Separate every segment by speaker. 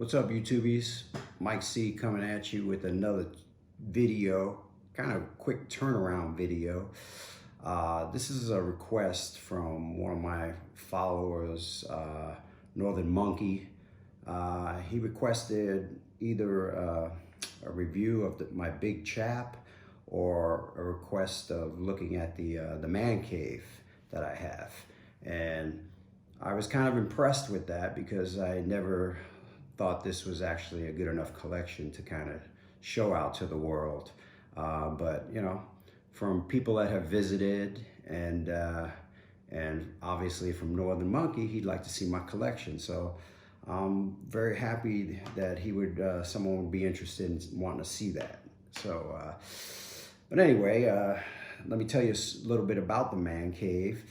Speaker 1: What's up, YouTubies? Mike C coming at you with another video, kind of quick turnaround video. This is a request from one of my followers, Northern Monkey. He requested either a review of my big chap or a request of looking at the man cave that I have. And I was kind of impressed with that because I never thought this was actually a good enough collection to kind of show out to the world. But you know, from people that have visited and obviously from Northern Monkey, he'd like to see my collection. So I'm very happy that he would, someone would be interested in wanting to see that. So, but anyway, let me tell you a little bit about the man cave.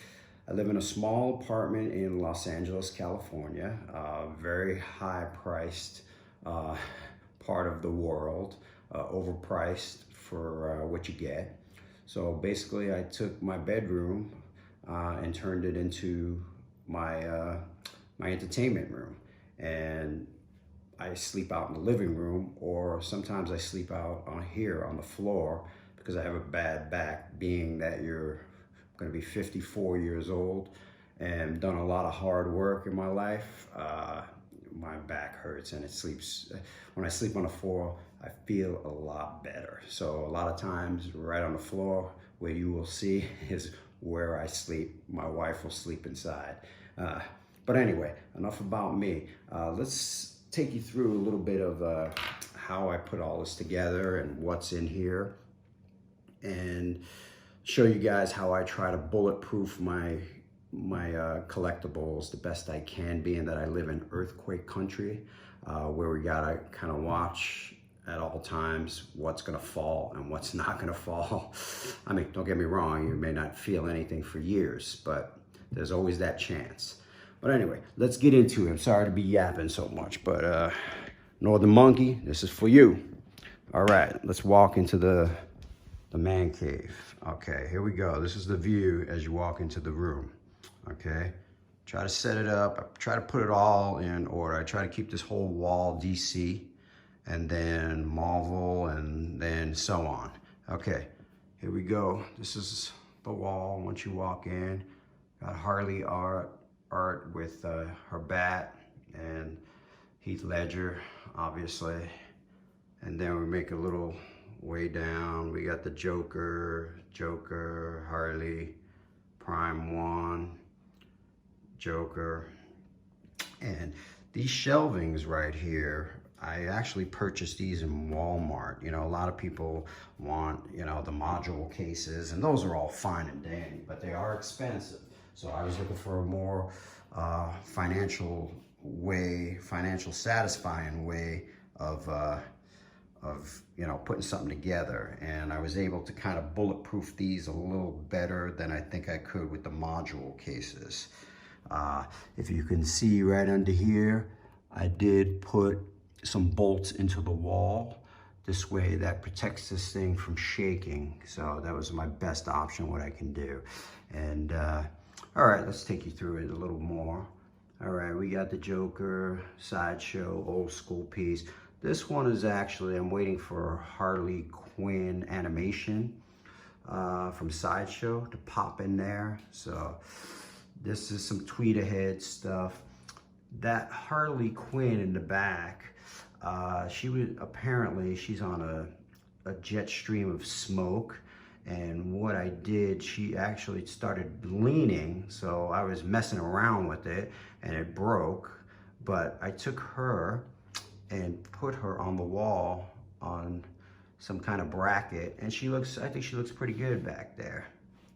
Speaker 1: I live in a small apartment in Los Angeles, California, very high priced part of the world, overpriced for what you get. So basically I took my bedroom and turned it into my, my entertainment room. And I sleep out in the living room, or sometimes I sleep out on here on the floor because I have a bad back, being that you're going to be 54 years old and done a lot of hard work in my life. My back hurts and it sleeps. When I sleep on the floor, I feel a lot better. So a lot of times right on the floor where you will see is where I sleep. My wife will sleep inside. But anyway, enough about me. Let's take you through a little bit of how I put all this together and what's in here, and show you guys how I try to bulletproof my collectibles the best I can, being that I live in earthquake country, where we gotta kind of watch at all times what's gonna fall and what's not gonna fall. I mean, don't get me wrong, you may not feel anything for years, but there's always that chance. But anyway, let's get into it. I'm sorry to be yapping so much, but Northern Monkey, this is for you. All right, let's walk into the man cave. Okay, here we go. This is the view as you walk into the room. Okay, try to set it up. I try to put it all in order. I try to keep this whole wall DC, and then Marvel, and then so on. Okay, here we go. This is the wall once you walk in. Got Harley art with her bat, and Heath Ledger, obviously. And then we make a little way down. We got the Joker, Harley, Prime 1, Joker. And these shelvings right here, I actually purchased these in Walmart. You know, a lot of people want, you know, the module cases, and those are all fine and dandy, but they are expensive. So I was looking for a more financial satisfying way of you know, putting something together. And I was able to kind of bulletproof these a little better than I think I could with the module cases. If you can see right under here, I did put some bolts into the wall. This way that protects this thing from shaking. So that was my best option, what I can do. And all right, let's take you through it a little more. All right, we got the Joker, Sideshow, old school piece. This one is actually, I'm waiting for Harley Quinn animation from Sideshow to pop in there. So this is some Tweed-Ahead stuff. That Harley Quinn in the back, she's on a jet stream of smoke. And what I did, she actually started leaning, so I was messing around with it and it broke. But I took her and put her on the wall on some kind of bracket, and I think she looks pretty good back there.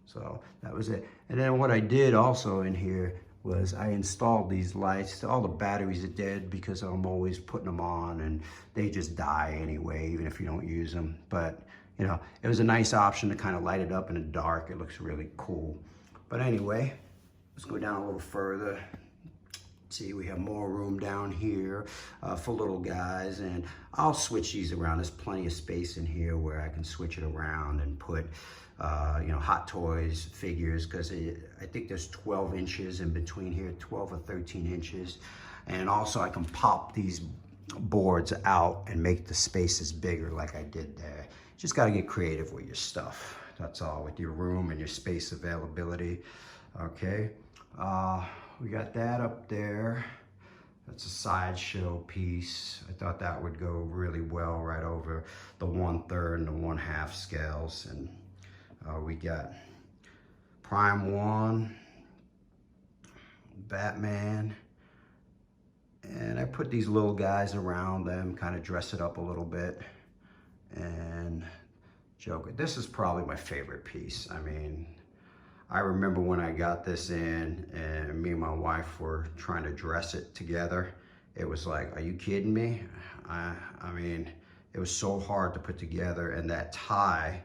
Speaker 1: So that was it. And then what I did also in here was I installed these lights. All the batteries are dead because I'm always putting them on, and they just die anyway, even if you don't use them. But you know, it was a nice option to kind of light it up in the dark. It looks really cool. But anyway, let's go down a little further. See, we have more room down here for little guys, and I'll switch these around. There's plenty of space in here where I can switch it around and put, you know, Hot Toys figures, because I think there's 12 inches in between here, 12 or 13 inches. And also I can pop these boards out and make the spaces bigger like I did there. Just got to get creative with your stuff. That's all, with your room and your space availability. Okay, we got that up there. That's a sideshow piece. I thought that would go really well right over the 1/3 and the 1/2 scales. And we got Prime 1, Batman, and I put these little guys around them, kind of dress it up a little bit, and Joker. This is probably my favorite piece. I mean, I remember when I got this in and me and my wife were trying to dress it together. It was like, are you kidding me? I mean, it was so hard to put together, and that tie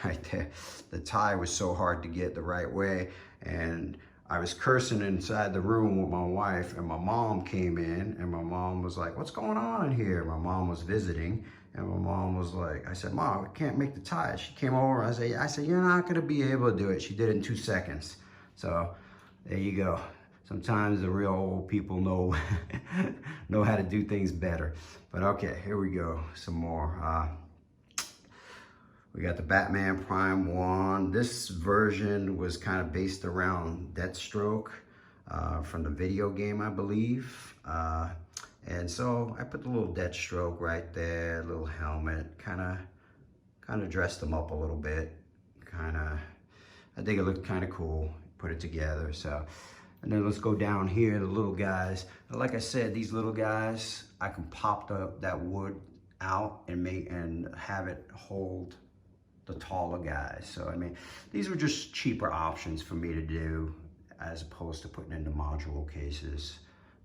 Speaker 1: right there, the tie was so hard to get the right way. And I was cursing inside the room with my wife, and my mom came in, and my mom was like, what's going on in here? My mom was visiting, and my mom was like, I said, Mom, I can't make the tie. She came over, I said, you're not gonna be able to do it. She did it in 2 seconds. So there you go. Sometimes the real old people know, know how to do things better. But okay, here we go, some more. We got the Batman Prime 1. This version was kind of based around Deathstroke from the video game, I believe. And so I put the little Deathstroke right there, little helmet, kind of dressed him up a little bit. I think it looked kind of cool, put it together. So, and then let's go down here, the little guys. Like I said, these little guys, I can pop that wood out and have it hold the taller guys. So I mean, these were just cheaper options for me to do as opposed to putting into module cases,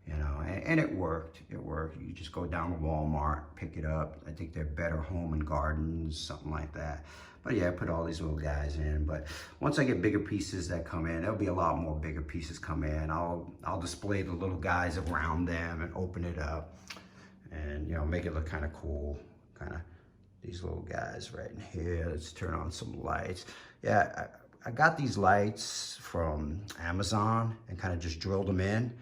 Speaker 1: you know, and it worked. It worked. You just go down to Walmart, pick it up. I think they're Better Home and Gardens, something like that. But yeah, I put all these little guys in. But once I get bigger pieces that come in, there'll be a lot more bigger pieces come in. I'll display the little guys around them and open it up, and you know, make it look kind of cool, kind of. These little guys right in here. Let's turn on some lights. Yeah, I got these lights from Amazon and kind of just drilled them in,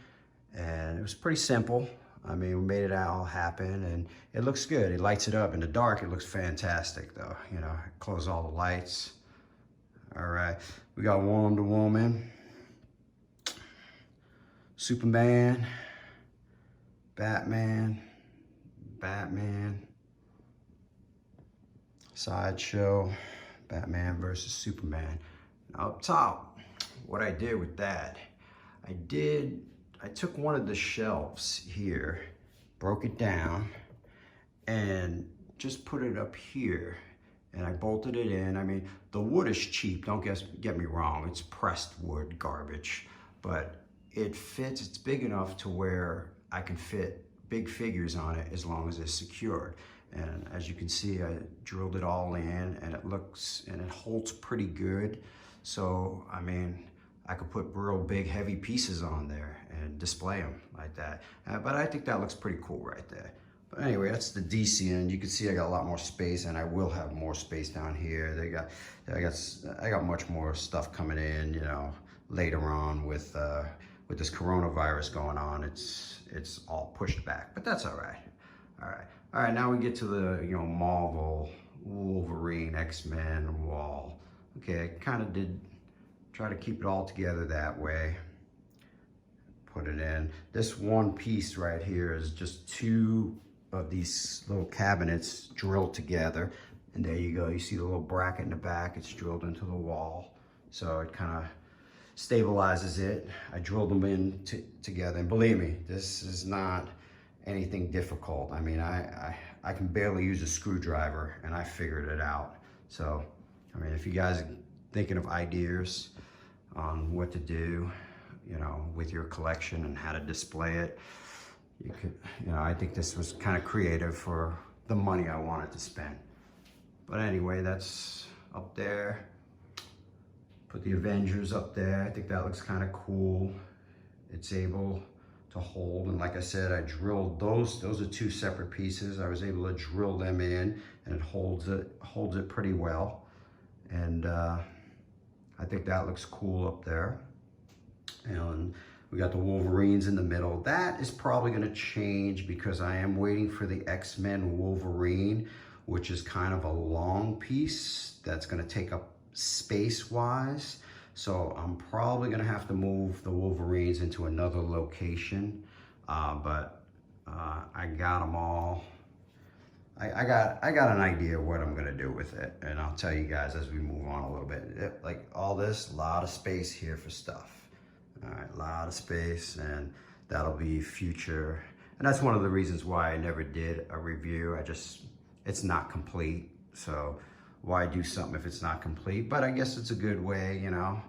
Speaker 1: and it was pretty simple. I mean, we made it all happen, and it looks good. It lights it up. In the dark, it looks fantastic though. You know, close all the lights. All right, we got Wonder Woman, Superman, Batman, Sideshow, Batman versus Superman. Now up top, what I did with that, I took one of the shelves here, broke it down, and just put it up here, and I bolted it in. I mean, the wood is cheap, don't get me wrong, it's pressed wood garbage, but it fits, it's big enough to where I can fit big figures on it as long as it's secured. And as you can see, I drilled it all in, and it holds pretty good. So, I mean, I could put real big, heavy pieces on there and display them like that. But I think that looks pretty cool right there. But anyway, that's the DC end. You can see I got a lot more space, and I will have more space down here. I got much more stuff coming in, you know, later on with this coronavirus going on. It's all pushed back, but that's all right. All right, now we get to the, you know, Marvel, Wolverine, X-Men wall. Okay, I kind of did try to keep it all together that way. Put it in. This one piece right here is just 2 of these little cabinets drilled together. And there you go, you see the little bracket in the back, it's drilled into the wall. So it kind of stabilizes it. I drilled them in together, and believe me, this is not anything difficult. I mean, I can barely use a screwdriver, and I figured it out. So, I mean, if you guys are thinking of ideas on what to do, you know, with your collection and how to display it, you could, you know, I think this was kind of creative for the money I wanted to spend. But anyway, that's up there. Put the Avengers up there. I think that looks kind of cool. It's able to hold, and like I said, I drilled those are 2 separate pieces. I was able to drill them in, and it holds it pretty well. And I think that looks cool up there. And We got the Wolverines in the middle. That is probably going to change because I am waiting for the X-Men Wolverine, which is kind of a long piece that's going to take up space-wise. So I'm probably going to have to move the Wolverines into another location. I got them all. I got an idea what I'm gonna do with it, and I'll tell you guys as we move on a little bit. Like all this, a lot of space here for stuff. All right, a lot of space, and that'll be future. And that's one of the reasons why I never did a review. It's not complete, so why do something if it's not complete? But I guess it's a good way, you know,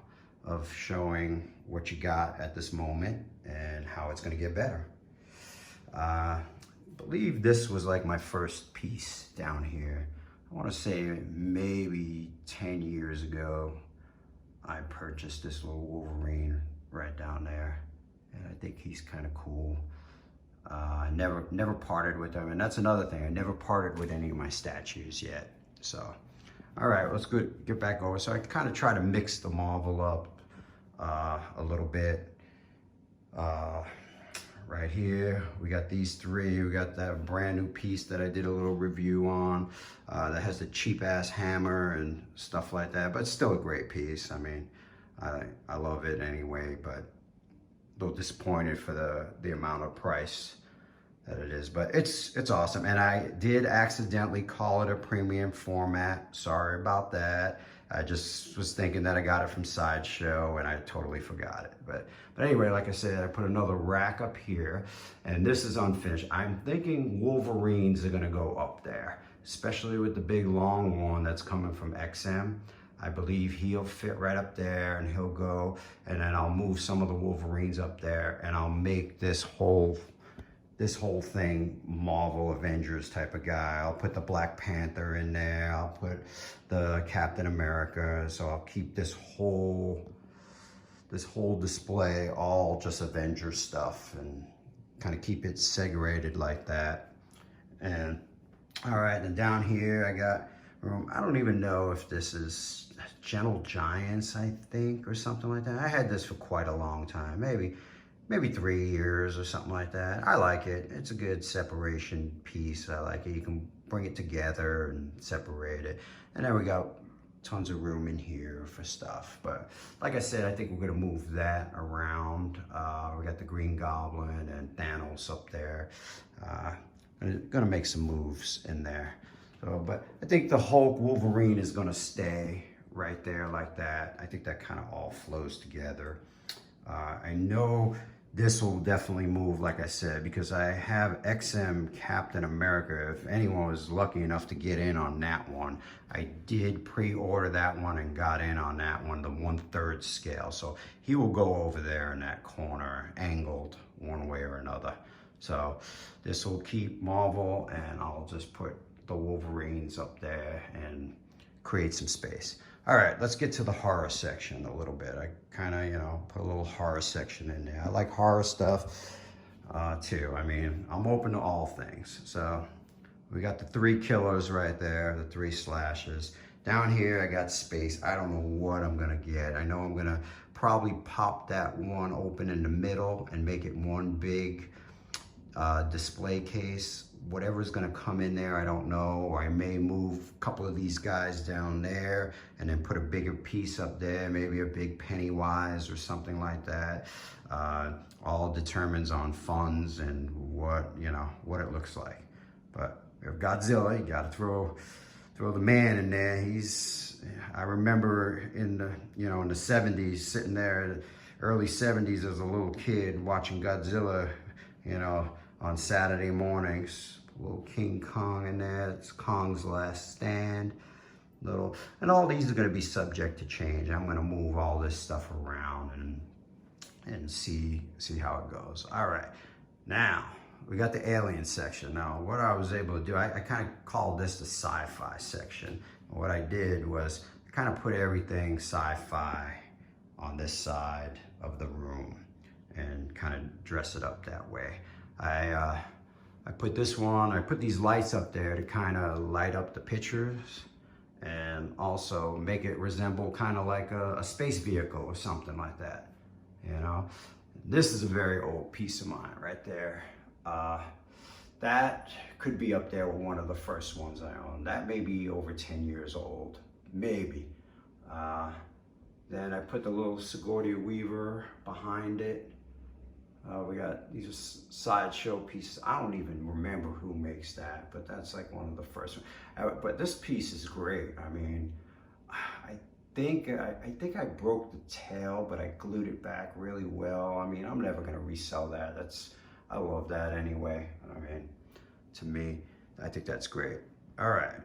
Speaker 1: of showing what you got at this moment and how it's gonna get better. I believe this was like my first piece down here. I want to say maybe 10 years ago, I purchased this little Wolverine right down there. And I think he's kind of cool. Never parted with him. And that's another thing. I never parted with any of my statues yet. So, all right, let's get back over. So I kind of try to mix the Marvel up a little bit. Right here, we got these three. We got that brand new piece that I did a little review on that has the cheap ass hammer and stuff like that, but it's still a great piece. I mean, I love it anyway, but a little disappointed for the amount of price that it is, but it's awesome. And I did accidentally call it a premium format. Sorry about that. I just was thinking that I got it from Sideshow and I totally forgot it. But anyway, like I said, I put another rack up here and this is unfinished. I'm thinking Wolverines are gonna go up there, especially with the big long one that's coming from XM. I believe he'll fit right up there and he'll go, and then I'll move some of the Wolverines up there and I'll make this whole thing Marvel Avengers type of guy. I'll put the Black Panther in there. I'll put the Captain America. So I'll keep this whole display all just Avengers stuff and kind of keep it segregated like that. And all right, and down here I got room. I don't even know if this is Gentle Giants, I think, or something like that. I had this for quite a long time, maybe 3 years or something like that. I like it. It's a good separation piece. I like it. You can bring it together and separate it. And then we got tons of room in here for stuff. But like I said, I think we're gonna move that around. We got the Green Goblin and Thanos up there. Gonna make some moves in there. So, but I think the Hulk Wolverine is gonna stay right there like that. I think that kind of all flows together. I know this will definitely move, like I said, because I have XM Captain America. If anyone was lucky enough to get in on that one, I did pre-order that one and got in on that one, the 1/3 scale. So he will go over there in that corner, angled one way or another. So this will keep Marvel, and I'll just put the Wolverines up there and create some space. All right, let's get to the horror section a little bit. I kind of, you know, put a little horror section in there. I like horror stuff too. I mean, I'm open to all things. So we got the 3 killers right there, the 3 slashes. Down here, I got space. I don't know what I'm gonna get. I know I'm gonna probably pop that one open in the middle and make it one big display case. Whatever's gonna come in there, I don't know. Or I may move a couple of these guys down there and then put a bigger piece up there, maybe a big Pennywise or something like that. All determines on funds and what it looks like. But if Godzilla, you gotta throw the man in there. I remember in the 70s, sitting there, early 70s as a little kid watching Godzilla, on Saturday mornings. Little King Kong in there. It's Kong's Last Stand. And all these are going to be subject to change. I'm going to move all this stuff around and see how it goes. All right, now we got the alien section. Now, what I was able to do, I kind of called this the sci-fi section. What I did was kind of put everything sci-fi on this side of the room and kind of dress it up that way. I put this one, I put these lights up there to kind of light up the pictures and also make it resemble kind of like a space vehicle or something like that, This is a very old piece of mine right there. That could be up there with one of the first ones I owned. That may be over 10 years old, maybe. Then I put the little Sigourney Weaver behind it. We got these sideshow pieces. I don't even remember who makes that, but that's like one of the first ones. But this piece is great. I mean, I think I broke the tail, but I glued it back really well. I mean, I'm never gonna resell that. I love that anyway. I mean, to me, I think that's great. All right,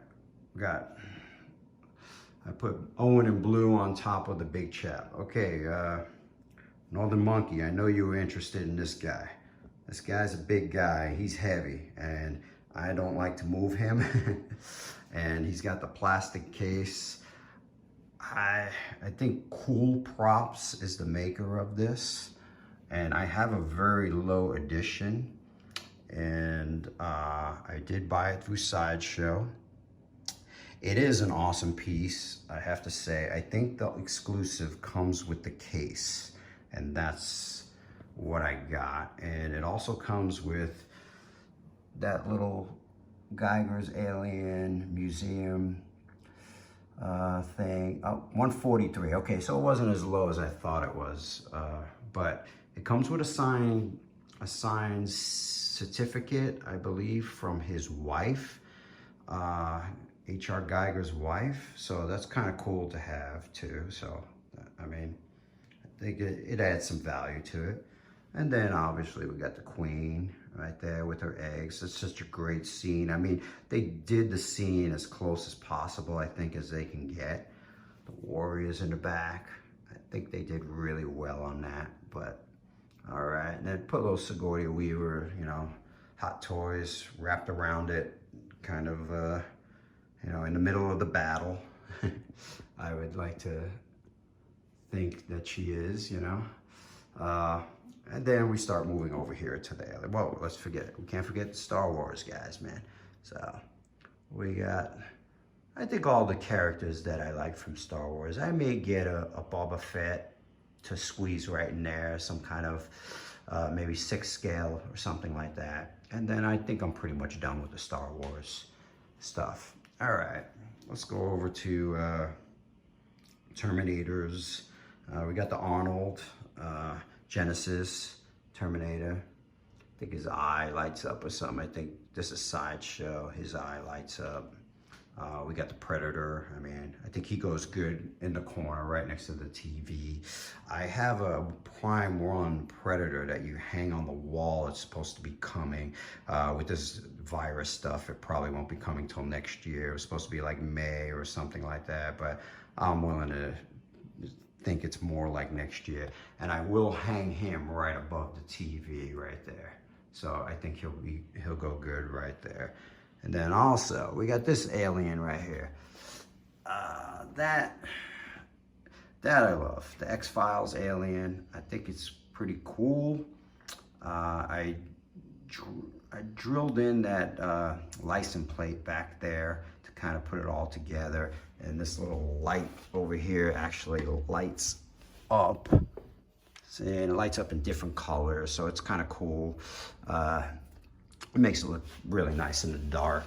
Speaker 1: I put Owen in blue on top of the big chap. Okay, Northern Monkey, I know you were interested in this guy. This guy's a big guy, he's heavy, and I don't like to move him. And he's got the plastic case. I think Cool Props is the maker of this, and I have a very low edition, and I did buy it through Sideshow. It is an awesome piece, I have to say. I think the exclusive comes with the case, and that's what I got. And it also comes with that little Geiger's Alien Museum thing. Oh, 143. Okay, so it wasn't as low as I thought it was, but it comes with a signed certificate, I believe, from his wife, H.R. Geiger's wife. So that's kind of cool to have too. So I mean, I think it adds some value to it. And then obviously we got the Queen right there with her eggs. It's such a great scene. I mean, they did the scene as close as possible, I think, as they can get. The warriors in the back, I think they did really well on that. But all right, and then put a little Sigourney Weaver, you know, Hot Toys wrapped around it, kind of, you know, in the middle of the battle. I would like to think that she is, you know. And then we start moving over here to the other. Whoa, let's forget it. We can't forget the Star Wars guys, man. So we got, I think, all the characters that I like from Star Wars. I may get a Boba Fett to squeeze right in there, some kind of maybe 6 scale or something like that. And then I think I'm pretty much done with the Star Wars stuff. All right, let's go over to Terminators. We got the Arnold, Genesis, Terminator. I think his eye lights up or something. I think this is Sideshow. His eye lights up. We got the Predator. I mean, I think he goes good in the corner right next to the TV. I have a Prime Run Predator that you hang on the wall. It's supposed to be coming. With this virus stuff, it probably won't be coming till next year. It was supposed to be like May or something like that, but I'm willing to think it's more like next year. And I will hang him right above the TV right there. So I think he'll go good right there. And then also we got this alien right here. That I love, the X-Files alien. I think it's pretty cool. I drilled in that license plate back there to kind of put it all together. And this little light over here actually lights up. And it lights up in different colors, so it's kind of cool. It makes it look really nice in the dark.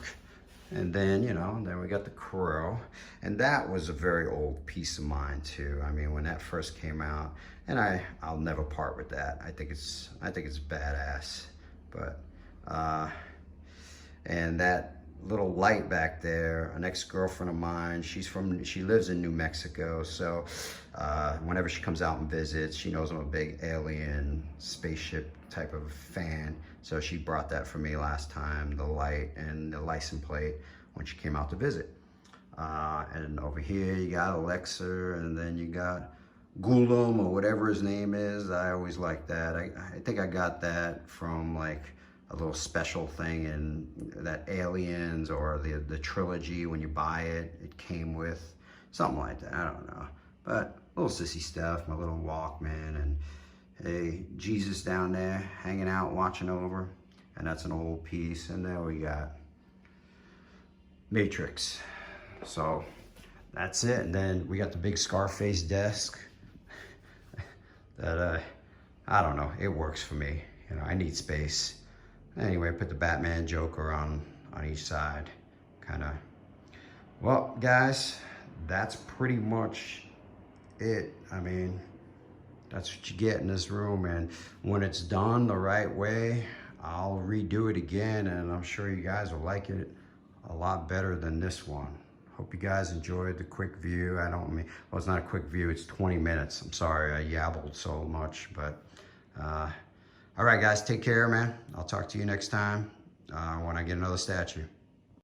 Speaker 1: And then, you know, then we got the Crow. And that was a very old piece of mine too. I mean, when that first came out, and I'll never part with that. I think it's badass. But and that little light back there, an ex-girlfriend of mine, she lives in New Mexico, so whenever she comes out and visits, she knows I'm a big alien spaceship type of fan, so she brought that for me last time, the light and the license plate, when she came out to visit. And over here you got Alexa, and then you got Gulam, or whatever his name is. I always like that. I think I got that from like a little special thing in that Aliens or the trilogy. When you buy it, it came with something like that. I don't know, but little sissy stuff. My little Walkman, and hey, Jesus down there hanging out, watching over, and that's an old piece. And there we got Matrix. So that's it. And then we got the big Scarface desk that I don't know, it works for me. You know, I need space. Anyway, put the Batman Joker on each side, kind of. Well, guys, that's pretty much it. I mean, that's what you get in this room, and when it's done the right way, I'll redo it again, and I'm sure you guys will like it a lot better than this one. Hope you guys enjoyed the quick view. I don't mean, well, it's not a quick view, it's 20 minutes. I'm sorry I yabbled so much, but all right, guys, take care, man. I'll talk to you next time when I get another statue.